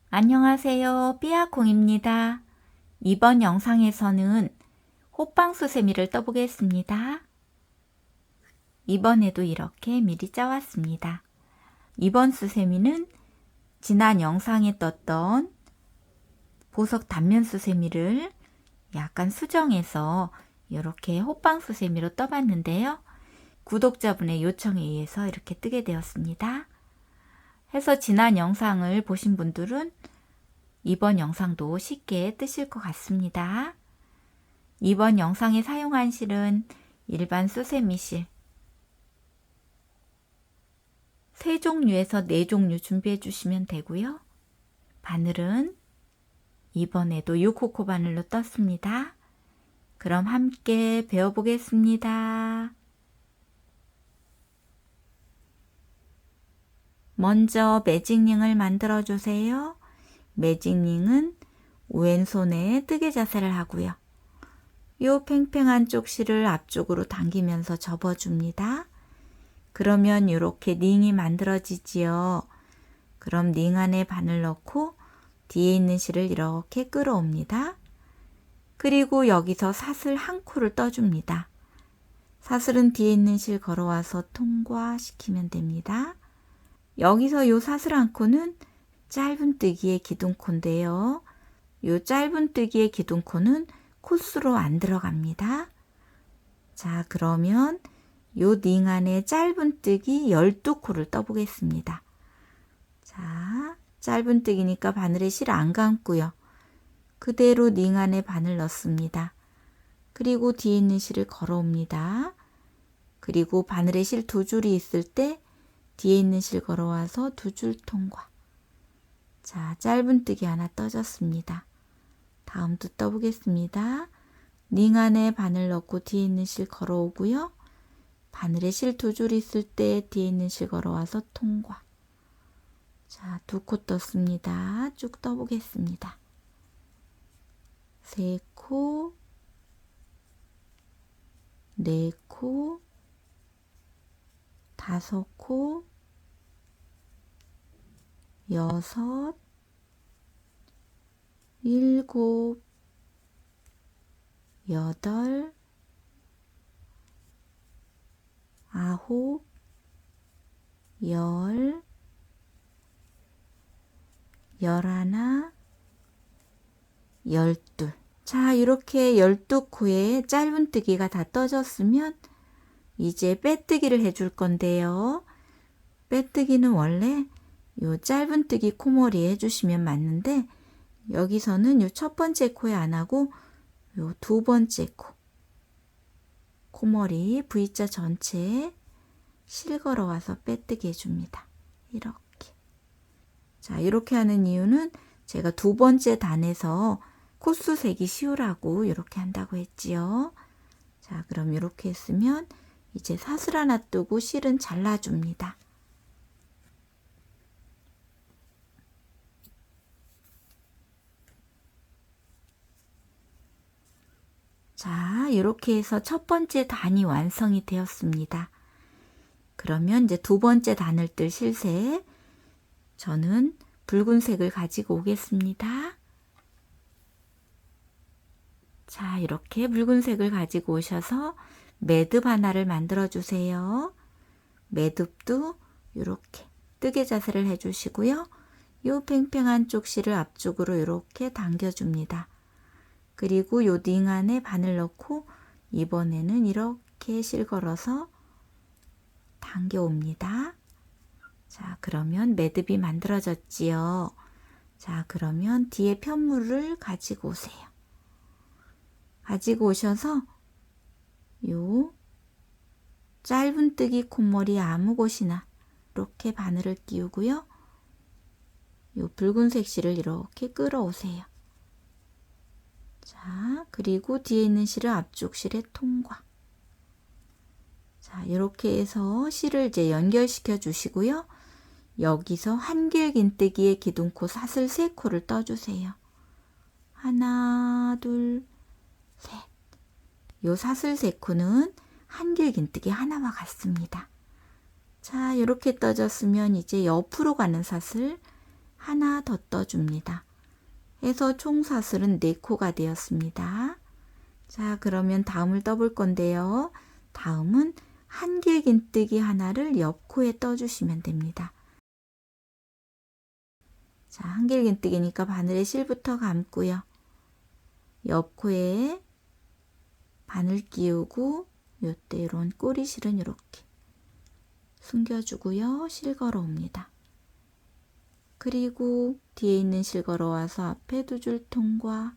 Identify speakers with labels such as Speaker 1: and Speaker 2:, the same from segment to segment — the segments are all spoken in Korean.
Speaker 1: 안녕하세요. 삐아콩입니다. 이번 영상에서는 호빵수세미를 떠보겠습니다. 이번에도 이렇게 미리 짜왔습니다. 이번 수세미는 지난 영상에 떴던 보석 단면 수세미를 약간 수정해서 이렇게 호빵수세미로 떠봤는데요. 구독자분의 요청에 의해서 이렇게 뜨게 되었습니다. 해서 지난 영상을 보신 분들은 이번 영상도 쉽게 뜨실 것 같습니다. 이번 영상에 사용한 실은 일반 수세미 실 3종류에서 4종류 준비해 주시면 되고요. 바늘은 이번에도 6호코 바늘로 떴습니다. 그럼 함께 배워보겠습니다. 먼저 매직링을 만들어 주세요. 매직링은 왼손에 뜨개 자세를 하고요. 요 팽팽한 쪽 실을 앞쪽으로 당기면서 접어줍니다. 그러면 이렇게 링이 만들어지지요. 그럼 링 안에 바늘 넣고 뒤에 있는 실을 이렇게 끌어옵니다. 그리고 여기서 사슬 한 코를 떠줍니다. 사슬은 뒤에 있는 실 걸어와서 통과시키면 됩니다. 여기서 요 사슬 한 코는 짧은뜨기의 기둥코인데요. 요 짧은뜨기의 기둥코는 코스로 안 들어갑니다. 자, 그러면 요 링 안에 짧은뜨기 12코를 떠보겠습니다. 자, 짧은뜨기니까 바늘에 실 안 감고요. 그대로 링 안에 바늘 넣습니다. 그리고 뒤에 있는 실을 걸어옵니다. 그리고 바늘에 실 2줄이 있을 때 뒤에 있는 실 걸어와서 2줄 통과. 자, 짧은뜨기 하나 떠졌습니다. 다음도 떠보겠습니다. 링 안에 바늘 넣고 뒤에 있는 실 걸어오고요. 바늘에 실 2줄 있을 때 뒤에 있는 실 걸어와서 통과. 자, 2코 떴습니다. 쭉 떠보겠습니다. 3코, 4코, 5코, 6, 7, 8, 9, 10, 11, 12. 자, 이렇게 12코에 짧은뜨기가 다 떠졌으면 이제 빼뜨기를 해줄 건데요. 빼뜨기는 원래 요 짧은뜨기 코머리에 해주시면 맞는데 여기서는 요 첫 번째 코에 안 하고 요 2번째 코머리 V자 전체에 실 걸어와서 빼뜨기 해줍니다. 이렇게. 자, 이렇게 하는 이유는 제가 2번째 단에서 코스 세기 쉬우라고 이렇게 한다고 했지요. 자, 그럼 이렇게 했으면 이제 사슬 하나 뜨고 실은 잘라줍니다. 자, 이렇게 해서 첫 번째 단이 완성이 되었습니다. 그러면 이제 2번째 단을 뜰 실새 저는 붉은색을 가지고 오겠습니다. 자, 이렇게 붉은색을 가지고 오셔서 매듭 하나를 만들어 주세요. 매듭도 이렇게 뜨개 자세를 해주시고요. 요 팽팽한 쪽 실을 앞쪽으로 이렇게 당겨줍니다. 그리고 요 링 안에 바늘 넣고 이번에는 이렇게 실 걸어서 당겨옵니다. 자, 그러면 매듭이 만들어졌지요. 자, 그러면 뒤에 편물을 가지고 오세요. 가지고 오셔서 요 짧은뜨기 콧머리 아무 곳이나 이렇게 바늘을 끼우고요. 요 붉은색 실을 이렇게 끌어오세요. 자, 그리고 뒤에 있는 실을 앞쪽 실에 통과. 자, 이렇게 해서 실을 이제 연결시켜 주시고요. 여기서 한길긴뜨기의 기둥코 사슬 3코를 떠주세요. 하나, 둘, 셋. 요 사슬 3코는 한길긴뜨기 하나와 같습니다. 자, 이렇게 떠졌으면 이제 옆으로 가는 사슬 하나 더 떠줍니다. 해서 총 사슬은 4코가 되었습니다. 자, 그러면 다음을 떠볼 건데요. 다음은 한길긴뜨기 하나를 옆코에 떠주시면 됩니다. 자, 한길긴뜨기니까 바늘에 실부터 감고요. 옆코에 바늘 끼우고 요때 이런 꼬리실은 이렇게 숨겨주고요. 실 걸어옵니다. 그리고 뒤에 있는 실 걸어와서 앞에 2줄 통과,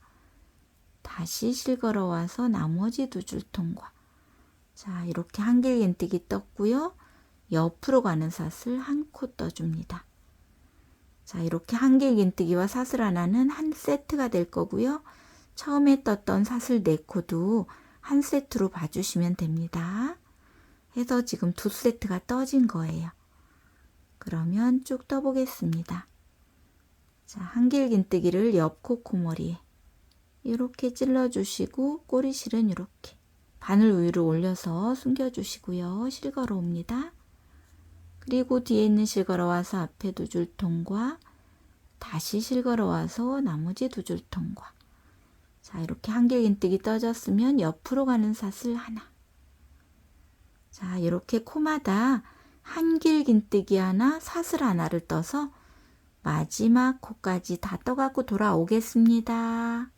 Speaker 1: 다시 실 걸어와서 나머지 2줄 통과. 자, 이렇게 한길긴뜨기 떴고요. 옆으로 가는 사슬 1코 떠줍니다. 자, 이렇게 한길긴뜨기와 사슬 하나는 한 세트가 될 거고요. 처음에 떴던 사슬 4코도 한 세트로 봐주시면 됩니다. 해서 지금 2세트가 떠진 거예요. 그러면 쭉 떠보겠습니다. 자, 한길긴뜨기를 옆 코코머리에 이렇게 찔러주시고 꼬리실은 이렇게 바늘 위로 올려서 숨겨주시고요. 실 걸어옵니다. 그리고 뒤에 있는 실 걸어와서 앞에 2줄 통과, 다시 실 걸어와서 나머지 2줄 통과. 자, 이렇게 한길긴뜨기 떠졌으면 옆으로 가는 사슬 하나. 자, 이렇게 코마다 한길긴뜨기 하나, 사슬 하나를 떠서 마지막 코까지 다 떠갖고 돌아오겠습니다.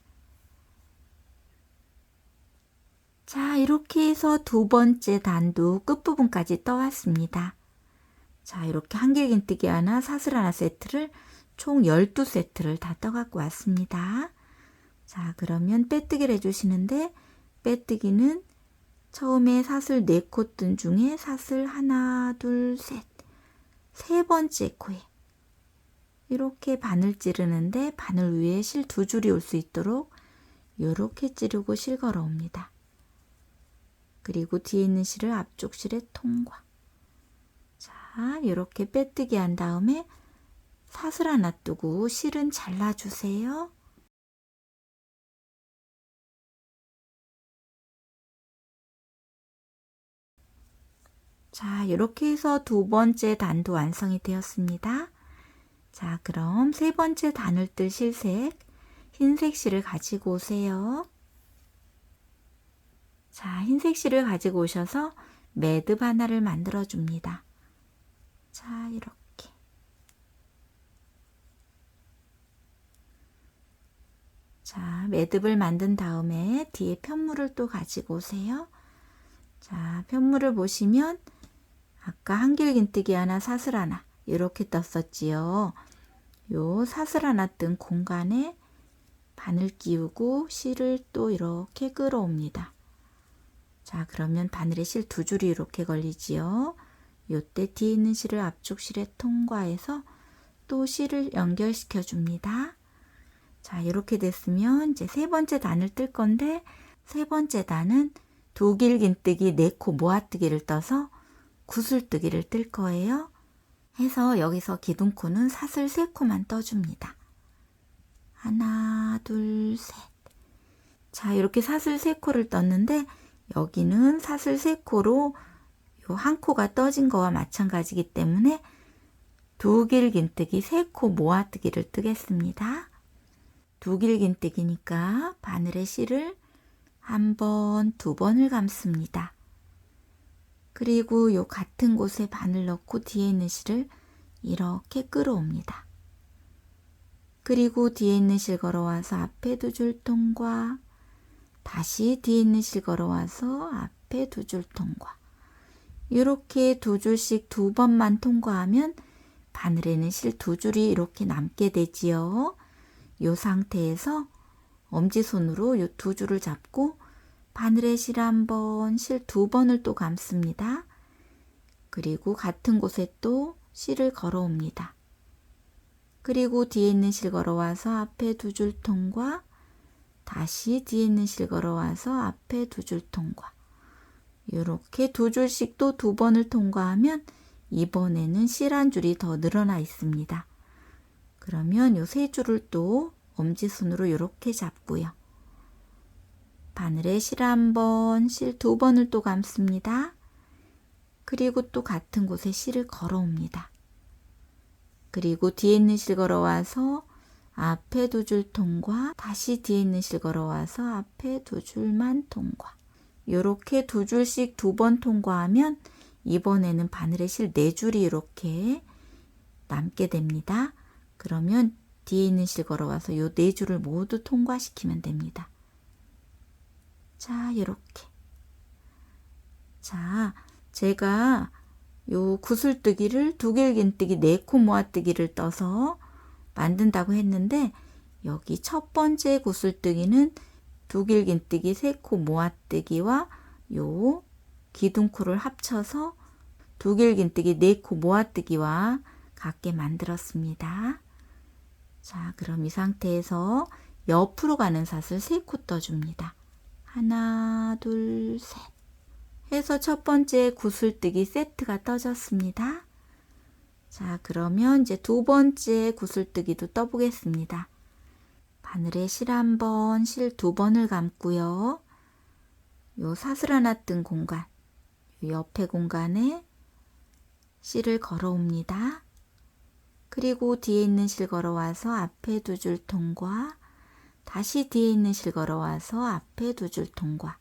Speaker 1: 자, 이렇게 해서 2번째 단도 끝부분까지 떠왔습니다. 자, 이렇게 한길긴뜨기 하나, 사슬 하나 세트를 총 12세트를 다 떠갖고 왔습니다. 자, 그러면 빼뜨기를 해주시는데, 빼뜨기는 처음에 사슬 4코 뜬 중에 사슬 하나, 둘, 셋, 3번째 코에 이렇게 바늘 찌르는데 바늘 위에 실 2줄이 올 수 있도록 이렇게 찌르고 실 걸어옵니다. 그리고 뒤에 있는 실을 앞쪽 실에 통과. 자, 이렇게 빼뜨기 한 다음에 사슬 하나 뜨고 실은 잘라주세요. 자, 이렇게 해서 2번째 단도 완성이 되었습니다. 자, 그럼 3번째 단을 뜰 실색, 흰색 실을 가지고 오세요. 자, 흰색 실을 가지고 오셔서 매듭 하나를 만들어 줍니다. 자, 이렇게. 자, 매듭을 만든 다음에 뒤에 편물을 또 가지고 오세요. 자, 편물을 보시면 아까 한길긴뜨기 하나, 사슬 하나 이렇게 떴었지요. 요 사슬 하나 뜬 공간에 바늘 끼우고 실을 또 이렇게 끌어옵니다. 자, 그러면 바늘에 실 2줄이 이렇게 걸리지요. 요때 뒤에 있는 실을 앞쪽 실에 통과해서 또 실을 연결시켜 줍니다. 자, 이렇게 됐으면 이제 3번째 단을 뜰 건데, 3번째 단은 2길긴뜨기 4코 모아뜨기를 떠서 구슬뜨기를 뜰 거예요. 해서 여기서 기둥코는 사슬 3코만 떠줍니다. 하나, 둘, 셋. 자, 이렇게 사슬 3코를 떴는데 여기는 사슬 3코로 요 한 코가 떠진 거와 마찬가지이기 때문에 2길긴뜨기 3코 모아뜨기를 뜨겠습니다. 2길긴뜨기니까 바늘에 실을 1번, 2번을 감습니다. 그리고 요 같은 곳에 바늘 넣고 뒤에 있는 실을 이렇게 끌어옵니다. 그리고 뒤에 있는 실 걸어와서 앞에 2줄 통과, 다시 뒤에 있는 실 걸어와서 앞에 2줄 통과. 이렇게 2줄씩 2번만 통과하면 바늘에는 실 2줄이 이렇게 남게 되지요. 이 상태에서 엄지손으로 이 2줄을 잡고 바늘에 실 1번, 실 2번을 또 감습니다. 그리고 같은 곳에 또 실을 걸어옵니다. 그리고 뒤에 있는 실 걸어와서 앞에 2줄 통과, 다시 뒤에 있는 실 걸어와서 앞에 2줄 통과. 이렇게 2줄씩 또 2번을 통과하면 이번에는 실 1줄이 더 늘어나 있습니다. 그러면 이 3줄을 또 엄지손으로 이렇게 잡고요. 바늘에 실 1번, 실 2번을 또 감습니다. 그리고 또 같은 곳에 실을 걸어옵니다. 그리고 뒤에 있는 실 걸어와서 앞에 두 줄 통과, 다시 뒤에 있는 실 걸어와서 앞에 두 줄만 통과. 이렇게 두 줄씩 두 번 통과하면 이번에는 바늘에 실 네 줄이 이렇게 남게 됩니다. 그러면 뒤에 있는 실 걸어와서 요 네 줄을 모두 통과시키면 됩니다. 자, 이렇게. 자, 제가 요 구슬뜨기를 두길긴뜨기 4코 모아뜨기를 떠서 만든다고 했는데, 여기 첫 번째 구슬뜨기는 두길긴뜨기 3코 모아뜨기와 요 기둥코를 합쳐서 두길긴뜨기 4코 모아뜨기와 같게 만들었습니다. 자, 그럼 이 상태에서 옆으로 가는 사슬 3코 떠줍니다. 하나, 둘, 셋 해서 첫 번째 구슬뜨기 세트가 떠졌습니다. 자, 그러면 이제 두 번째 구슬뜨기도 떠보겠습니다. 바늘에 실 1번, 실 2번을 감고요. 요 사슬 하나 뜬 공간, 요 옆에 공간에 실을 걸어옵니다. 그리고 뒤에 있는 실 걸어와서 앞에 두 줄 통과, 다시 뒤에 있는 실 걸어와서 앞에 두 줄 통과.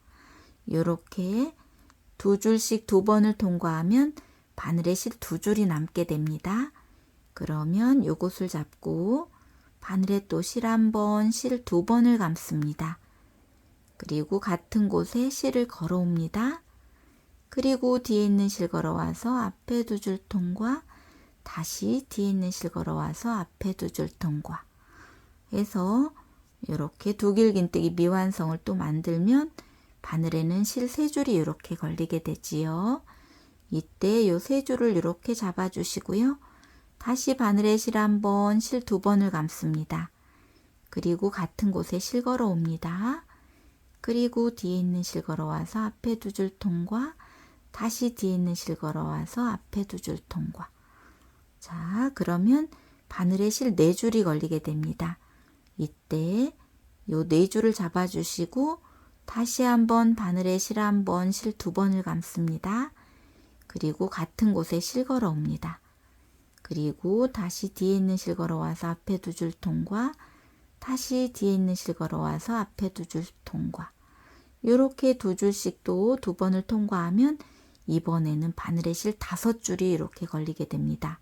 Speaker 1: 요렇게 두 줄씩 두 번을 통과하면 바늘에 실 두 줄이 남게 됩니다. 그러면 요것을 잡고 바늘에 또 실 1번, 실 2번을 감습니다. 그리고 같은 곳에 실을 걸어옵니다. 그리고 뒤에 있는 실 걸어와서 앞에 두 줄 통과, 다시 뒤에 있는 실 걸어와서 앞에 두 줄 통과 해서 이렇게 두길긴뜨기 미완성을 또 만들면 바늘에는 실 3줄이 이렇게 걸리게 되지요. 이때 요 3줄을 이렇게 잡아주시고요. 다시 바늘에 실 1번, 실 2번을 감습니다. 그리고 같은 곳에 실 걸어옵니다. 그리고 뒤에 있는 실 걸어와서 앞에 두 줄 통과, 다시 뒤에 있는 실 걸어와서 앞에 두 줄 통과. 자, 그러면 바늘에 실 4줄이 걸리게 됩니다. 이때 요 4줄을 잡아주시고 다시 한번 바늘에 실 1번, 실 2번을 감습니다. 그리고 같은 곳에 실 걸어옵니다. 그리고 다시 뒤에 있는 실 걸어와서 앞에 두 줄 통과, 다시 뒤에 있는 실 걸어와서 앞에 두 줄 통과. 이렇게 두 줄씩 또 두 번을 통과하면 이번에는 바늘에 실 5줄이 이렇게 걸리게 됩니다.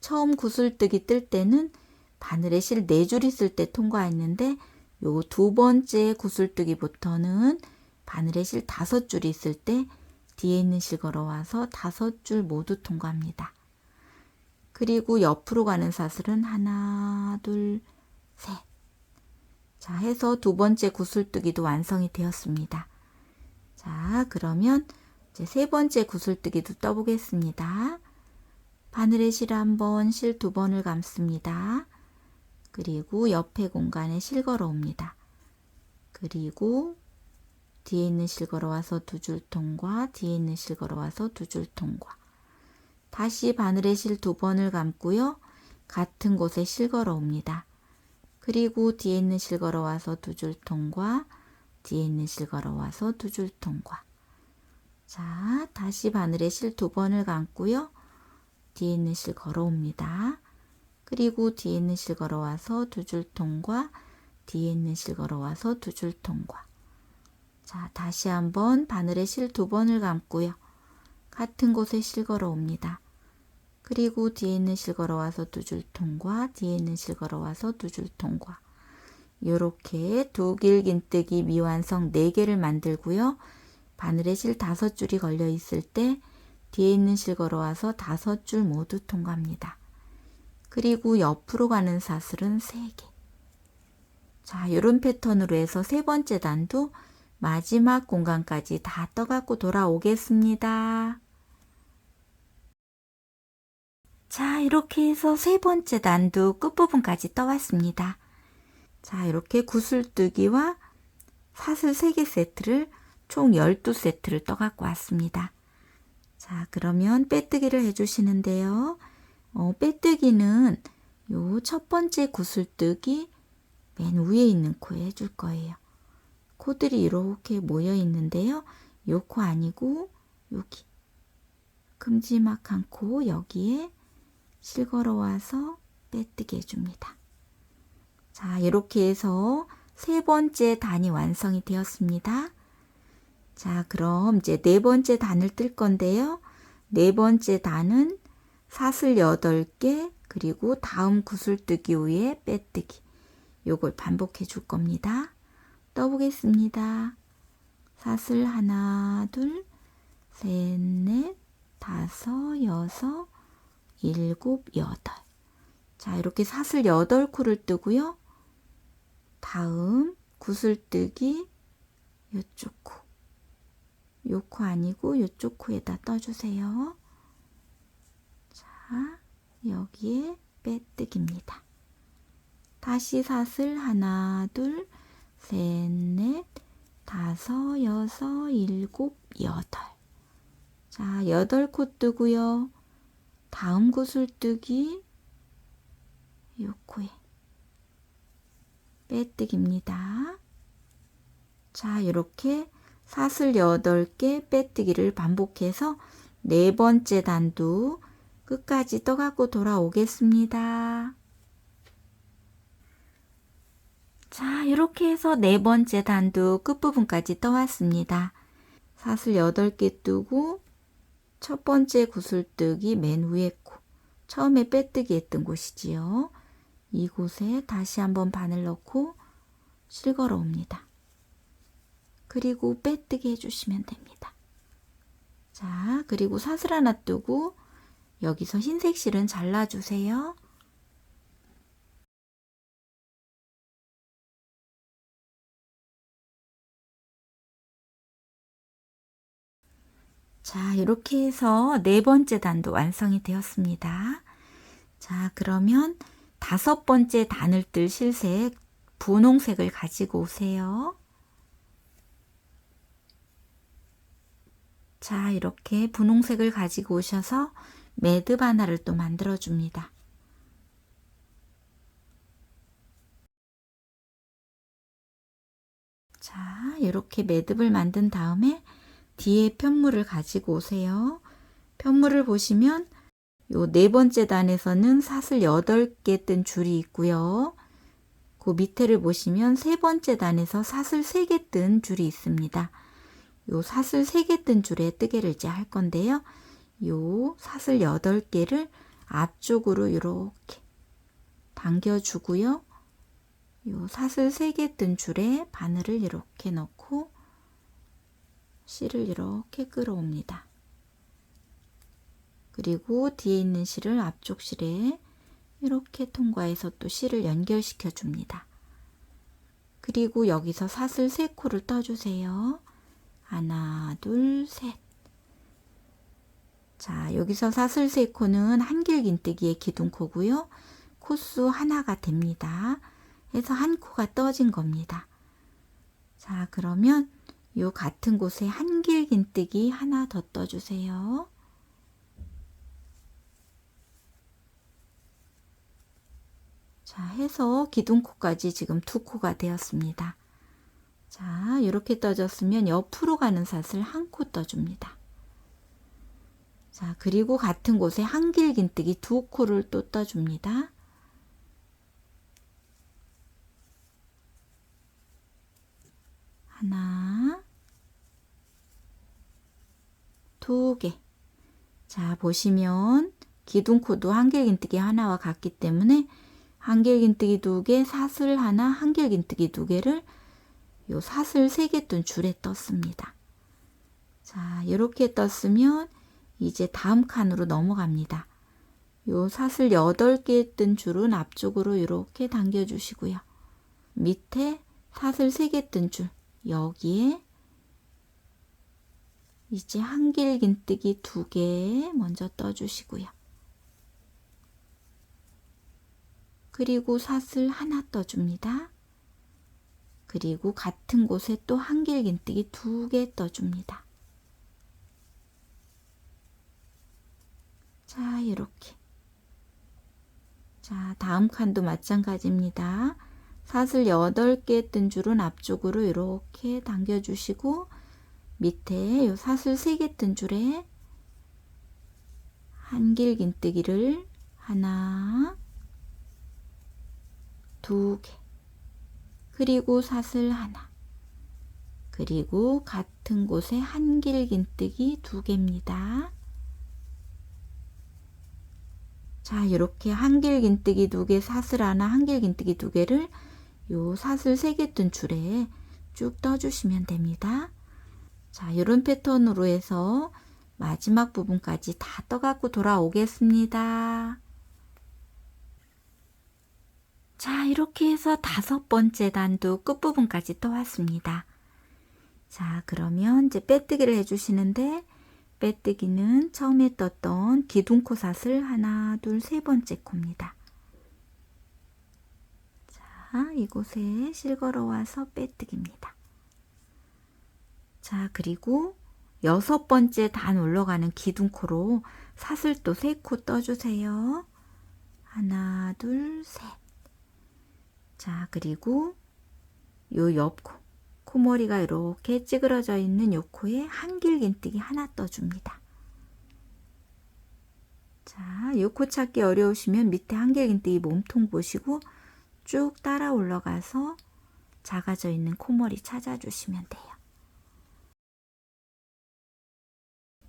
Speaker 1: 처음 구슬뜨기 뜰 때는 바늘에 실 4줄 있을 때 통과했는데, 요 두 번째 구슬뜨기부터는 바늘에 실 5줄이 있을 때 뒤에 있는 실 걸어와서 5줄 모두 통과합니다. 그리고 옆으로 가는 사슬은 하나, 둘, 셋. 자, 해서 두 번째 구슬뜨기도 완성이 되었습니다. 자, 그러면 이제 세 번째 구슬뜨기도 떠보겠습니다. 바늘에 실 1번, 실 2번을 감습니다. 그리고 옆에 공간에 실 걸어옵니다. 그리고 뒤에 있는 실 걸어와서 두 줄 통과, 뒤에 있는 실 걸어와서 두 줄 통과. 다시 바늘에 실 2번을 감고요. 같은 곳에 실 걸어옵니다. 그리고 뒤에 있는 실 걸어와서 두 줄 통과, 뒤에 있는 실 걸어와서 두 줄 통과. 자, 다시 바늘에 실 2번을 감고요. 뒤에 있는 실 걸어옵니다. 그리고 뒤에 있는 실 걸어와서 두 줄 통과, 뒤에 있는 실 걸어와서 두 줄 통과. 자, 다시 한번 바늘에 실 2번을 감고요. 같은 곳에 실 걸어옵니다. 그리고 뒤에 있는 실 걸어와서 두 줄 통과, 뒤에 있는 실 걸어와서 두 줄 통과. 요렇게 두길긴뜨기 미완성 4개를 만들고요. 바늘에 실 5줄이 걸려 있을 때 뒤에 있는 실 걸어와서 5줄 모두 통과합니다. 그리고 옆으로 가는 사슬은 3개. 자, 이런 패턴으로 해서 세 번째 단도 마지막 공간까지 다 떠갖고 돌아오겠습니다. 자, 이렇게 해서 세 번째 단도 끝부분까지 떠왔습니다. 자, 이렇게 구슬뜨기와 사슬 3개 세트를 총 12세트를 떠갖고 왔습니다. 자, 그러면 빼뜨기를 해주시는데요. 빼뜨기는 요 첫 번째 구슬뜨기 맨 위에 있는 코에 해줄 거예요. 코들이 이렇게 모여 있는데요. 요 코 아니고 여기 큼지막한 코 여기에 실걸어 와서 빼뜨기 해줍니다. 자, 이렇게 해서 세 번째 단이 완성이 되었습니다. 자, 그럼 이제 네 번째 단을 뜰 건데요. 네 번째 단은 사슬 8개 그리고 다음 구슬뜨기 위에 빼뜨기, 요걸 반복해 줄 겁니다. 떠보겠습니다. 사슬 하나, 둘, 셋, 넷, 다섯, 여섯, 일곱, 여덟. 자, 이렇게 사슬 8코를 뜨고요. 다음 구슬뜨기 요쪽 코, 요 코 아니고 요쪽 코에다 떠주세요. 자, 여기에 빼뜨기입니다. 다시 사슬 하나, 둘, 셋, 넷, 다섯, 여섯, 일곱, 여덟. 자, 8코 뜨고요. 다음 구슬뜨기 요 코에 빼뜨기입니다. 자, 이렇게 사슬 8개 빼뜨기를 반복해서 네 번째 단도 끝까지 떠갖고 돌아오겠습니다. 자, 이렇게 해서 네 번째 단도 끝부분까지 떠왔습니다. 사슬 8개 뜨고 첫 번째 구슬뜨기 맨 위에 코, 처음에 빼뜨기 했던 곳이지요. 이곳에 다시 한번 바늘 넣고 실걸어 옵니다. 그리고 빼뜨기 해주시면 됩니다. 자, 그리고 사슬 하나 뜨고 여기서 흰색 실은 잘라주세요. 자, 이렇게 해서 네 번째 단도 완성이 되었습니다. 자, 그러면 다섯 번째 단을 뜰 실색 분홍색을 가지고 오세요. 자, 이렇게 분홍색을 가지고 오셔서 매듭 하나를 또 만들어 줍니다. 자, 이렇게 매듭을 만든 다음에 뒤에 편물을 가지고 오세요. 편물을 보시면 요 네 번째 단에서는 사슬 8개 뜬 줄이 있고요. 그 밑에를 보시면 세 번째 단에서 사슬 3개 뜬 줄이 있습니다. 요 사슬 3개 뜬 줄에 뜨개를 이제 할 건데요. 요 사슬 8개를 앞쪽으로 이렇게 당겨주고요. 요 사슬 3개 뜬 줄에 바늘을 이렇게 넣고 실을 이렇게 끌어옵니다. 그리고 뒤에 있는 실을 앞쪽 실에 이렇게 통과해서 또 실을 연결시켜 줍니다. 그리고 여기서 사슬 3코를 떠주세요. 하나, 둘, 셋. 자, 여기서 사슬 3코는 한길긴뜨기의 기둥코고요. 코수 하나가 됩니다. 해서 한 코가 떠진 겁니다. 자, 그러면 요 같은 곳에 한길긴뜨기 하나 더 떠주세요. 자, 해서 기둥코까지 지금 2코가 되었습니다. 자, 이렇게 떠졌으면 옆으로 가는 사슬 한 코 떠줍니다. 자, 그리고 같은 곳에 한길긴뜨기 2코를 또 떠줍니다. 하나, 2개. 자, 보시면 기둥코도 한길긴뜨기 하나와 같기 때문에 한길긴뜨기 2개, 사슬 하나, 한길긴뜨기 2개를 요 사슬 3개 뜬 줄에 떴습니다. 자, 이렇게 떴으면 이제 다음 칸으로 넘어갑니다. 요 사슬 8개 뜬 줄은 앞쪽으로 이렇게 당겨 주시고요. 밑에 사슬 3개 뜬 줄 여기에 이제 한길긴뜨기 2개 먼저 떠주시고요. 그리고 사슬 하나 떠줍니다. 그리고 같은 곳에 또 한길긴뜨기 2개 떠줍니다. 자, 이렇게. 자, 다음 칸도 마찬가지입니다. 사슬 8개 뜬 줄은 앞쪽으로 이렇게 당겨주시고 밑에 요 사슬 3개 뜬 줄에 한길긴뜨기를 하나, 두 개, 그리고 사슬 하나, 그리고 같은 곳에 한길긴뜨기 두 개입니다. 자, 이렇게 한길긴뜨기 두 개, 사슬 하나, 한길긴뜨기 두 개를 요 사슬 3개 뜬 줄에 쭉 떠주시면 됩니다. 자, 이런 패턴으로 해서 마지막 부분까지 다 떠갖고 돌아오겠습니다. 자, 이렇게 해서 5번째 단도 끝부분까지 떠왔습니다. 자, 그러면 이제 빼뜨기를 해주시는데, 빼뜨기는 처음에 떴던 기둥코 사슬 하나, 둘, 3번째 코입니다. 자, 이곳에 실걸어 와서 빼뜨기입니다. 자, 그리고 6번째 단 올라가는 기둥코로 사슬 또 3코 떠주세요. 하나, 둘, 셋. 자, 그리고 요 옆코, 코머리가 이렇게 찌그러져 있는 요 코에 한길긴뜨기 하나 떠줍니다. 자, 요 코 찾기 어려우시면 밑에 한길긴뜨기 몸통 보시고 쭉 따라 올라가서 작아져 있는 코머리 찾아주시면 돼요.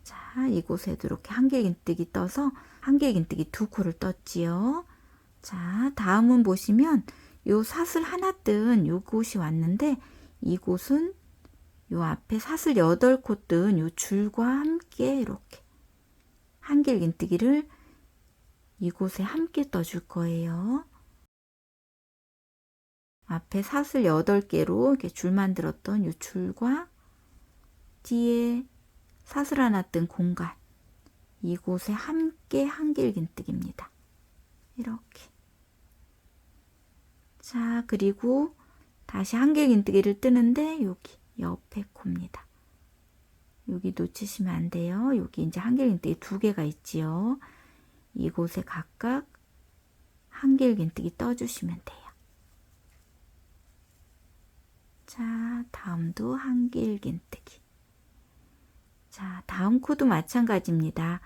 Speaker 1: 자, 이곳에도 이렇게 한길긴뜨기 떠서 한길긴뜨기 2코를 떴지요. 자, 다음은 보시면 요 사슬 하나 뜬 요곳이 왔는데, 이곳은 요 앞에 사슬 8코 뜬 요 줄과 함께 이렇게 한길긴뜨기를 이곳에 함께 떠줄 거예요. 앞에 사슬 8개로 이렇게 줄 만들었던 요 줄과 뒤에 사슬 하나 뜬 공간, 이곳에 함께 한길긴뜨기입니다. 이렇게. 자, 그리고 다시 한길긴뜨기를 뜨는데 여기 옆에 코입니다. 여기 놓치시면 안 돼요. 여기 이제 한길긴뜨기 2개가 있지요. 이곳에 각각 한길긴뜨기 떠주시면 돼요. 자, 다음도 한길긴뜨기. 자, 다음 코도 마찬가지입니다.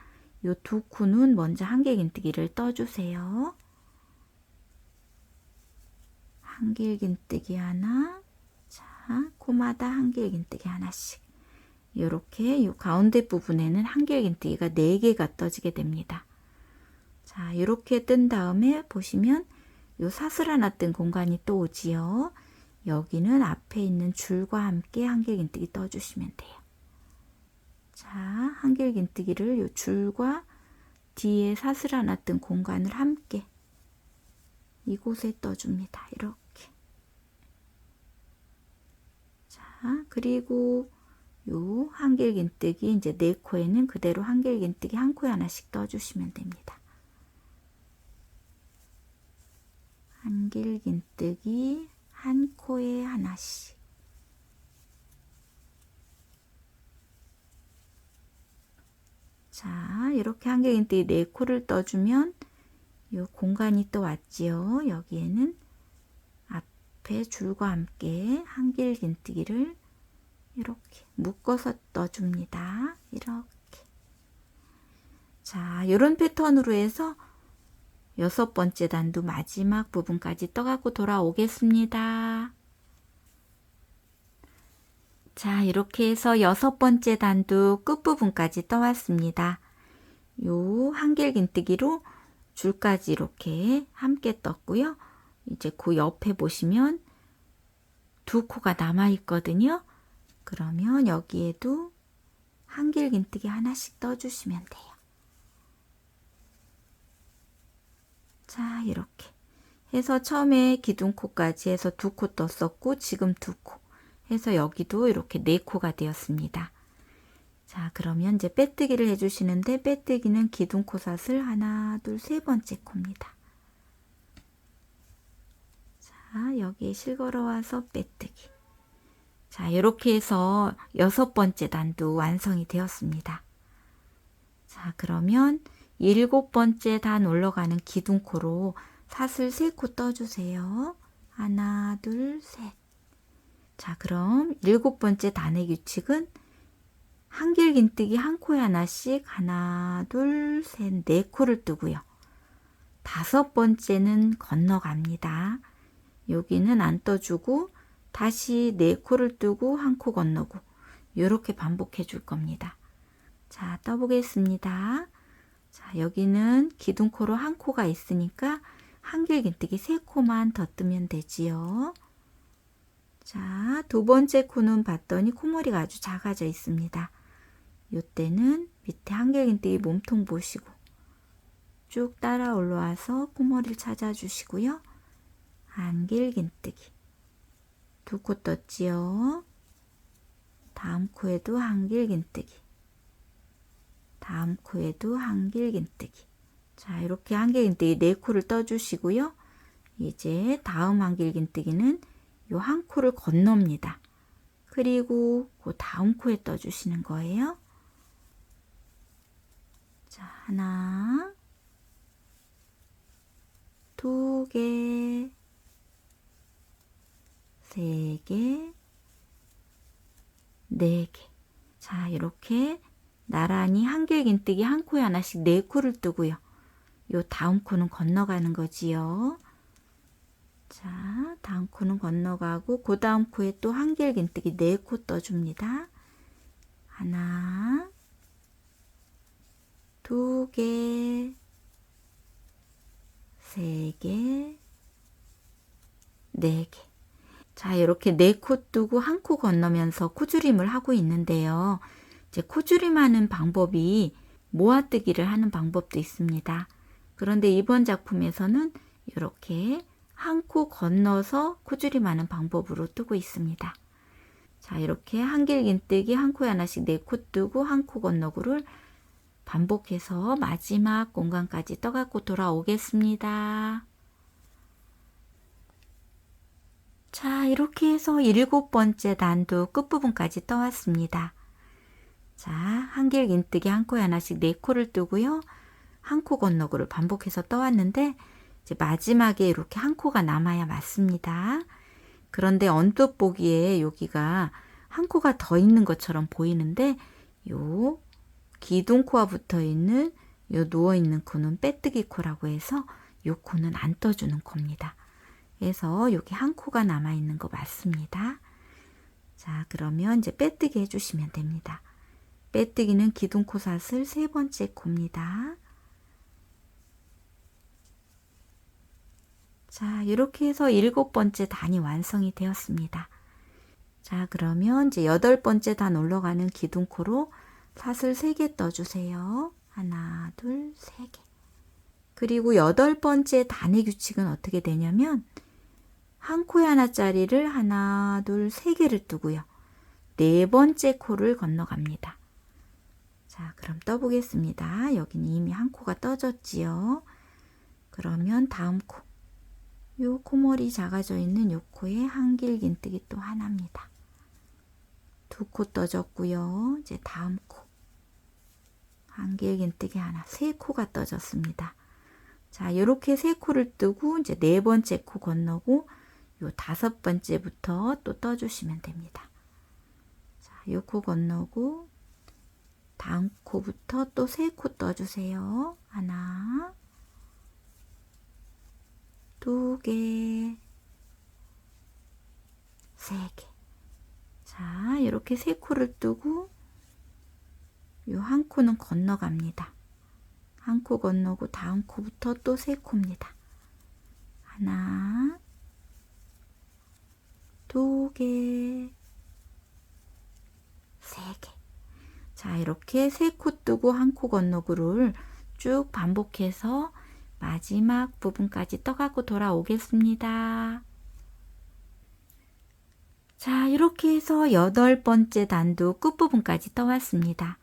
Speaker 1: 요 2코는 먼저 한길긴뜨기를 떠주세요. 한길긴뜨기 하나, 자, 코마다 한길긴뜨기 하나씩. 이렇게 요 가운데 부분에는 한길긴뜨기가 4개가 떠지게 됩니다. 자, 이렇게 뜬 다음에 보시면 요 사슬 하나 뜬 공간이 또 오지요. 여기는 앞에 있는 줄과 함께 한길긴뜨기 떠주시면 돼요. 자, 한길긴뜨기를 요 줄과 뒤에 사슬 하나 뜬 공간을 함께 이곳에 떠줍니다. 이렇게. 자, 그리고 요 한길긴뜨기 이제 4코에는 그대로 한길긴뜨기 1코에 하나씩 떠주시면 됩니다. 한길긴뜨기 1코에 하나씩. 자, 이렇게 한길긴뜨기 4코를 떠주면 요 공간이 또 왔지요. 여기에는 앞에 줄과 함께 한길긴뜨기를 이렇게 묶어서 떠줍니다. 이렇게. 자, 이런 패턴으로 해서 6번째 단도 마지막 부분까지 떠갖고 돌아오겠습니다. 자, 이렇게 해서 6번째 단도 끝부분까지 떠왔습니다. 요 한길긴뜨기로 줄까지 이렇게 함께 떴고요. 이제 그 옆에 보시면 2코가 남아 있거든요. 그러면 여기에도 한길긴뜨기 하나씩 떠주시면 돼요. 자, 이렇게 해서 처음에 기둥코까지 해서 2코 떴었고, 지금 2코 해서 여기도 이렇게 4코가 되었습니다. 자, 그러면 이제 빼뜨기를 해주시는데, 빼뜨기는 기둥코 사슬 하나, 둘, 3번째 코입니다. 자, 여기에 실걸어 와서 빼뜨기. 자, 이렇게 해서 6번째 단도 완성이 되었습니다. 자, 그러면 7번째 단 올라가는 기둥코로 사슬 3코 떠주세요. 하나, 둘, 셋. 자, 그럼 7번째 단의 규칙은 한길긴뜨기 1코에 하나씩 하나, 둘, 셋, 4코를 뜨고요. 다섯 번째는 건너갑니다. 여기는 안 떠주고 다시 네 코를 뜨고 한 코 건너고 이렇게 반복해 줄 겁니다. 자, 떠보겠습니다. 자, 여기는 기둥코로 한 코가 있으니까 한길긴뜨기 세 코만 더 뜨면 되지요. 자, 두 번째 코는 봤더니 콧머리가 아주 작아져 있습니다. 이때는 밑에 한길긴뜨기 몸통 보시고 쭉 따라 올라와서 콧머리를 찾아주시고요. 한길긴뜨기 두 코 떴지요. 다음 코에도 한길긴뜨기, 다음 코에도 한길긴뜨기. 자, 이렇게 한길긴뜨기 네 코를 떠주시고요. 이제 다음 한길긴뜨기는 요 한 코를 건넙니다. 그리고 그 다음 코에 떠주시는 거예요. 자, 하나, 두 개, 세 개, 네 개. 자, 이렇게 나란히 한길긴뜨기 한 코에 하나씩 네 코를 뜨고요. 요 다음 코는 건너가는 거지요. 자, 다음 코는 건너가고 그 다음 코에 또 한길긴뜨기 네 코 떠줍니다. 하나, 두 개, 세 개, 네 개. 자, 이렇게 네 코 뜨고 한 코 건너면서 코줄임을 하고 있는데요. 이제 코줄임하는 방법이 모아뜨기를 하는 방법도 있습니다. 그런데 이번 작품에서는 이렇게 한 코 건너서 코줄임하는 방법으로 뜨고 있습니다. 자, 이렇게 한길긴뜨기 한 코에 하나씩 네 코 뜨고 한 코 건너고를 반복해서 마지막 공간까지 떠갖고 돌아오겠습니다. 자, 이렇게 해서 일곱 번째 단도 끝부분까지 떠왔습니다. 자, 한길긴뜨기 한 코에 하나씩 네 코를 뜨고요. 한 코 건너고를 반복해서 떠왔는데 이제 마지막에 이렇게 한 코가 남아야 맞습니다. 그런데 언뜻 보기에 여기가 한 코가 더 있는 것처럼 보이는데 요 기둥코와 붙어 있는 요 누워 있는 코는 빼뜨기 코라고 해서 요 코는 안 떠주는 코입니다. 그래서 여기 한 코가 남아 있는 거 맞습니다. 자, 그러면 이제 빼뜨기 해주시면 됩니다. 빼뜨기는 기둥코 사슬 세 번째 코입니다. 자, 이렇게 해서 일곱 번째 단이 완성이 되었습니다. 자, 그러면 이제 여덟 번째 단 올라가는 기둥코로 사슬 3개 떠주세요. 하나, 둘, 세 개. 그리고 여덟 번째 단의 규칙은 어떻게 되냐면 한 코에 하나짜리를 하나, 둘, 세 개를 뜨고요. 네 번째 코를 건너갑니다. 자, 그럼 떠보겠습니다. 여기는 이미 한 코가 떠졌지요. 그러면 다음 코. 요 코머리 작아져 있는 요 코에 한길긴뜨기 또 하나입니다. 두 코 떠졌고요. 이제 다음 코. 한길긴뜨기 하나, 세 코가 떠졌습니다. 자, 이렇게 세 코를 뜨고 이제 네 번째 코 건너고 요 다섯 번째부터 또 떠주시면 됩니다. 자, 요 코 건너고 다음 코부터 또 세 코 떠주세요. 하나, 두 개, 세 개. 자, 이렇게 세 코를 뜨고 요 한 코는 건너갑니다. 한 코 건너고 다음 코부터 또 세 코입니다. 하나, 두 개, 세 개. 자, 이렇게 세 코 뜨고 한 코 건너고를 쭉 반복해서 마지막 부분까지 떠갖고 돌아오겠습니다. 자, 이렇게 해서 여덟 번째 단도 끝부분까지 떠왔습니다.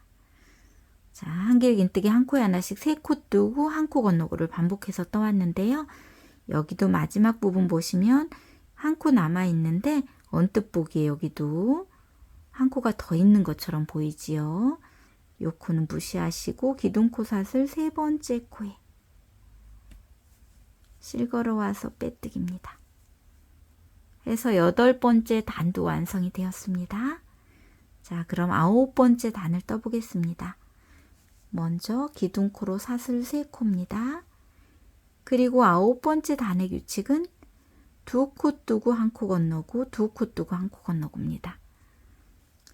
Speaker 1: 자, 한길긴뜨기 한 코에 하나씩 세 코 뜨고 한 코 건너고를 반복해서 떠왔는데요. 여기도 마지막 부분 보시면 한 코 남아 있는데 언뜻 보기에 여기도 한 코가 더 있는 것처럼 보이지요. 요 코는 무시하시고 기둥코 사슬 세 번째 코에 실걸어 와서 빼뜨기입니다. 해서 여덟 번째 단도 완성이 되었습니다. 자, 그럼 아홉 번째 단을 떠보겠습니다. 먼저 기둥코로 사슬 세 코입니다. 그리고 9번째 단의 규칙은 두 코 뜨고 한 코 건너고 두 코 뜨고 한 코 건너고입니다.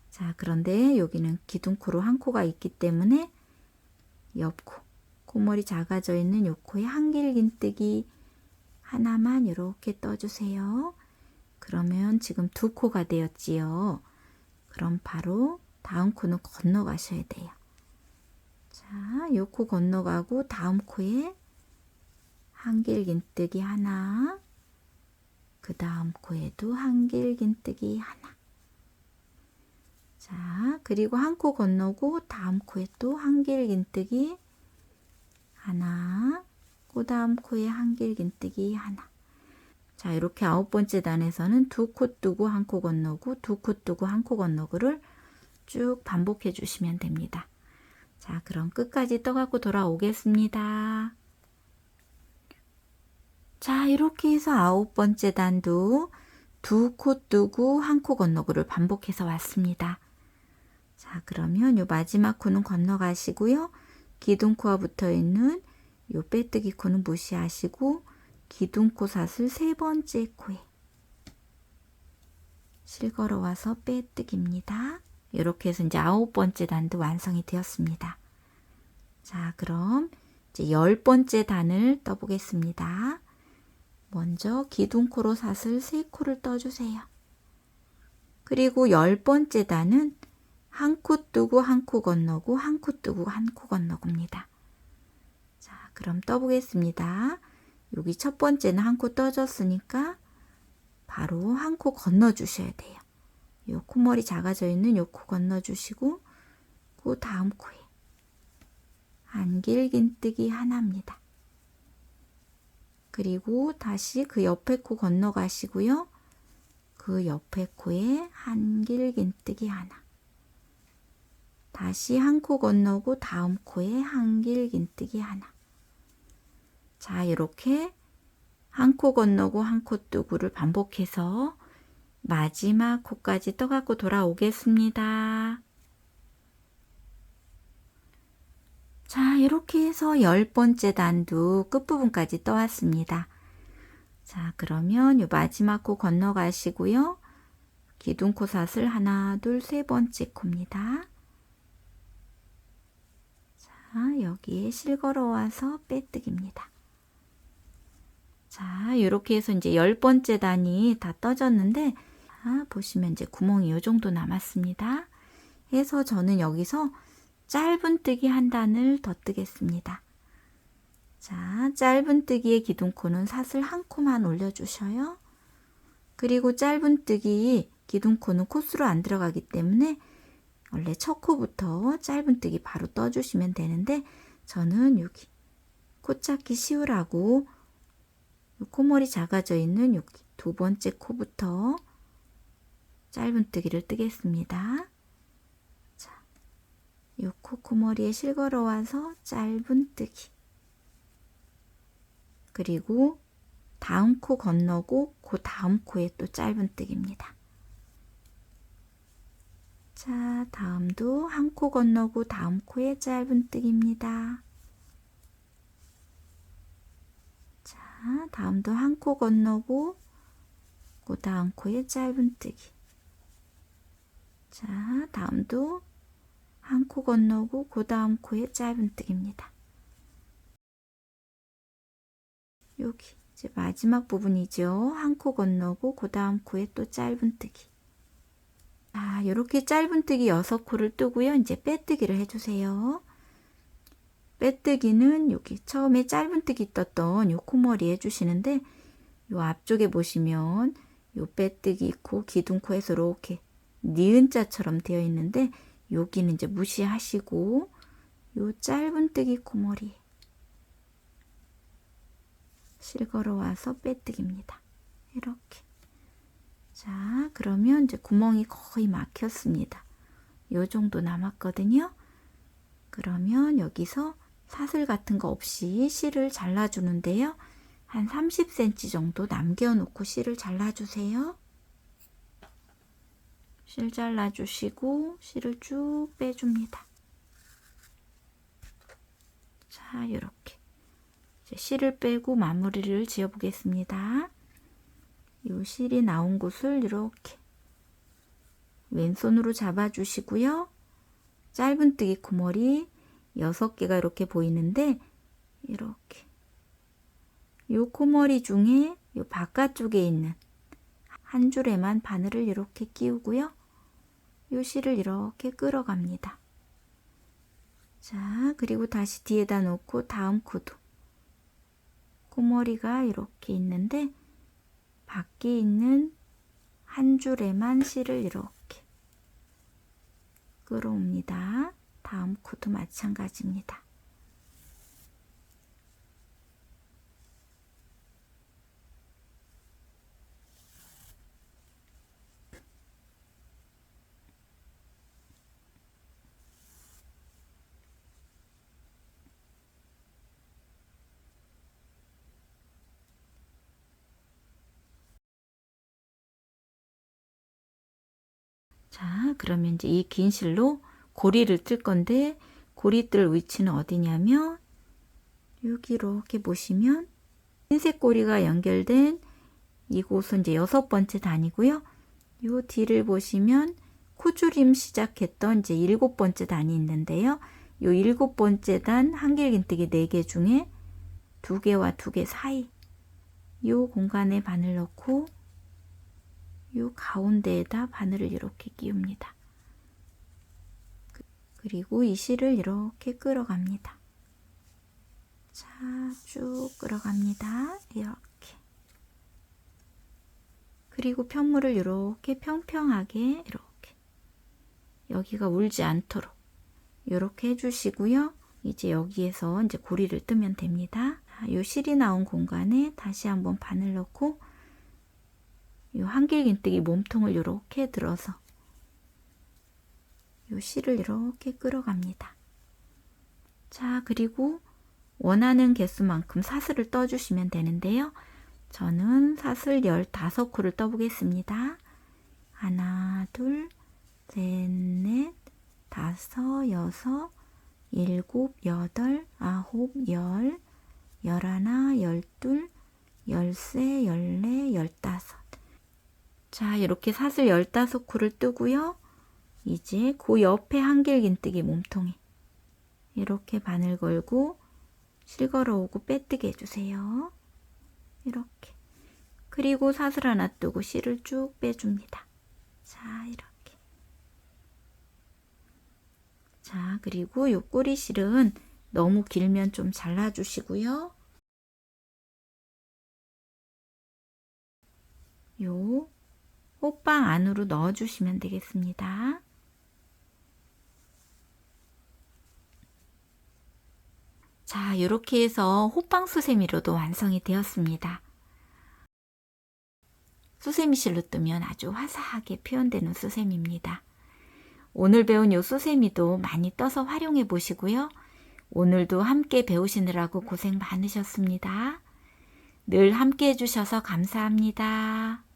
Speaker 1: 자, 그런데 여기는 기둥코로 한 코가 있기 때문에 옆코, 코머리 작아져 있는 요 코에 한길긴뜨기 하나만 이렇게 떠주세요. 그러면 지금 두 코가 되었지요. 그럼 바로 다음 코는 건너가셔야 돼요. 자, 요 코 건너가고 다음 코에 한길긴뜨기 하나, 그 다음 코에도 한길긴뜨기 하나. 자, 그리고 한 코 건너고 다음 코에 또 한길긴뜨기 하나, 그 다음 코에 한길긴뜨기 하나. 자, 이렇게 9번째 단에서는 두 코 뜨고 한 코 건너고 두 코 뜨고 한 코 건너고를 쭉 반복해 주시면 됩니다. 자, 그럼 끝까지 떠갖고 돌아오겠습니다. 자, 이렇게 해서 9번째 단도 두 코 뜨고 한 코 건너고를 반복해서 왔습니다. 자, 그러면 요 마지막 코는 건너가시고요. 기둥코와 붙어 있는 요 빼뜨기 코는 무시하시고 기둥코 사슬 세 번째 코에 실걸어 와서 빼뜨기입니다. 이렇게 해서 이제 9번째 단도 완성이 되었습니다. 자, 그럼 이제 10번째 단을 떠보겠습니다. 먼저 기둥코로 사슬 3코를 떠주세요. 그리고 10번째 단은 한 코 뜨고 한 코 건너고 한 코 뜨고 한 코 건너고입니다. 자, 그럼 떠보겠습니다. 여기 첫 번째는 한 코 떠줬으니까 바로 한 코 건너 주셔야 돼요. 요 콧머리 작아져 있는 요 코 건너 주시고 그 다음 코에 한길긴뜨기 하나입니다. 그리고 다시 그 옆에 코 건너가시고요. 그 옆에 코에 한길긴뜨기 하나. 다시 한 코 건너고 다음 코에 한길긴뜨기 하나. 자, 이렇게 한 코 건너고 한 코 뜨고를 반복해서 마지막 코까지 떠갖고 돌아오겠습니다. 자, 이렇게 해서 10번째 단도 끝부분까지 떠왔습니다. 자, 그러면 요 마지막 코 건너가시고요. 기둥코 사슬 하나, 둘, 세 번째 코입니다. 자, 여기에 실걸어 와서 빼뜨기입니다. 자, 이렇게 해서 이제 10번째 단이 다 떠졌는데, 자, 보시면 이제 구멍이 요 정도 남았습니다. 해서 저는 여기서 짧은뜨기 한 단을 더 뜨겠습니다. 자, 짧은뜨기의 기둥코는 사슬 한 코만 올려주셔요. 그리고 짧은뜨기 기둥코는 코수로 안 들어가기 때문에 원래 첫 코부터 짧은뜨기 바로 떠주시면 되는데, 저는 여기 코 찾기 쉬우라고 코머리 작아져 있는 여기 두 번째 코부터 짧은뜨기를 뜨겠습니다. 자, 요 코머리에 실걸어 와서 짧은뜨기. 그리고 다음 코 건너고 그 다음 코에 또 짧은뜨기입니다. 자, 다음도 한 코 건너고 다음 코에 짧은뜨기입니다. 자, 다음도 한 코 건너고 그 다음 코에 짧은뜨기. 자, 다음도 한 코 건너고 그 다음 코에 짧은뜨기입니다. 여기 이제 마지막 부분이죠. 한 코 건너고 그 다음 코에 또 짧은뜨기. 자, 이렇게 짧은뜨기 6코를 뜨고요. 이제 빼뜨기를 해주세요. 빼뜨기는 여기 처음에 짧은뜨기 떴던 요 코머리 해주시는데, 요 앞쪽에 보시면 요 빼뜨기 코, 기둥코에서 이렇게 니은자처럼 되어 있는데, 여기는 이제 무시하시고 요 짧은뜨기 코머리 실걸어 와서 빼뜨기입니다. 이렇게. 자, 그러면 이제 구멍이 거의 막혔습니다. 요 정도 남았거든요. 그러면 여기서 사슬 같은 거 없이 실을 잘라주는데요. 한 30cm 정도 남겨놓고 실을 잘라주세요. 실 잘라주시고 실을 쭉 빼줍니다. 자, 이렇게. 실을 빼고 마무리를 지어 보겠습니다. 요 실이 나온 곳을 이렇게 왼손으로 잡아 주시고요. 짧은뜨기 코머리 6개가 이렇게 보이는데 이렇게 요 코머리 중에 요 바깥쪽에 있는 한 줄에만 바늘을 이렇게 끼우고요. 요 실을 이렇게 끌어갑니다. 자, 그리고 다시 뒤에다 놓고 다음 코도 코머리가 이렇게 있는데 밖에 있는 한 줄에만 실을 이렇게 끌어옵니다. 다음 코도 마찬가지입니다. 자, 그러면 이제 이 긴 실로 고리를 뜰 건데 고리 뜰 위치는 어디냐면 여기 이렇게 보시면 흰색 고리가 연결된 이곳은 이제 6번째 단이고요. 요 뒤를 보시면 코줄임 시작했던 이제 7번째 단이 있는데요. 요 7번째 단 한길긴뜨기 4개 중에 2개와 2개 사이 요 공간에 바늘 넣고 요 가운데에다 바늘을 이렇게 끼웁니다. 그리고 이 실을 이렇게 끌어갑니다. 자, 쭉 끌어갑니다. 이렇게. 그리고 편물을 이렇게 평평하게 이렇게 여기가 울지 않도록 이렇게 해주시고요. 이제 여기에서 이제 고리를 뜨면 됩니다. 이 실이 나온 공간에 다시 한번 바늘 넣고 이 한길긴뜨기 몸통을 이렇게 들어서 이 실을 이렇게 끌어갑니다. 자, 그리고 원하는 개수만큼 사슬을 떠주시면 되는데요. 저는 사슬 15코를 떠보겠습니다. 하나, 둘, 셋, 넷, 다섯, 여섯, 일곱, 여덟, 아홉, 열, 열하나, 열둘, 열세, 열네, 열다섯. 자, 이렇게 사슬 15코를 뜨고요. 이제 그 옆에 한길긴뜨기 몸통에 이렇게 바늘 걸고 실 걸어오고 빼뜨게 해주세요. 이렇게. 그리고 사슬 하나 뜨고 실을 쭉 빼줍니다. 자, 이렇게. 자, 그리고 요 꼬리실은 너무 길면 좀 잘라주시고요. 요 호빵 안으로 넣어주시면 되겠습니다. 자, 이렇게 해서 호빵 수세미로도 완성이 되었습니다. 수세미 실로 뜨면 아주 화사하게 표현되는 수세미입니다. 오늘 배운 요 수세미도 많이 떠서 활용해 보시고요. 오늘도 함께 배우시느라고 고생 많으셨습니다. 늘 함께 해주셔서 감사합니다.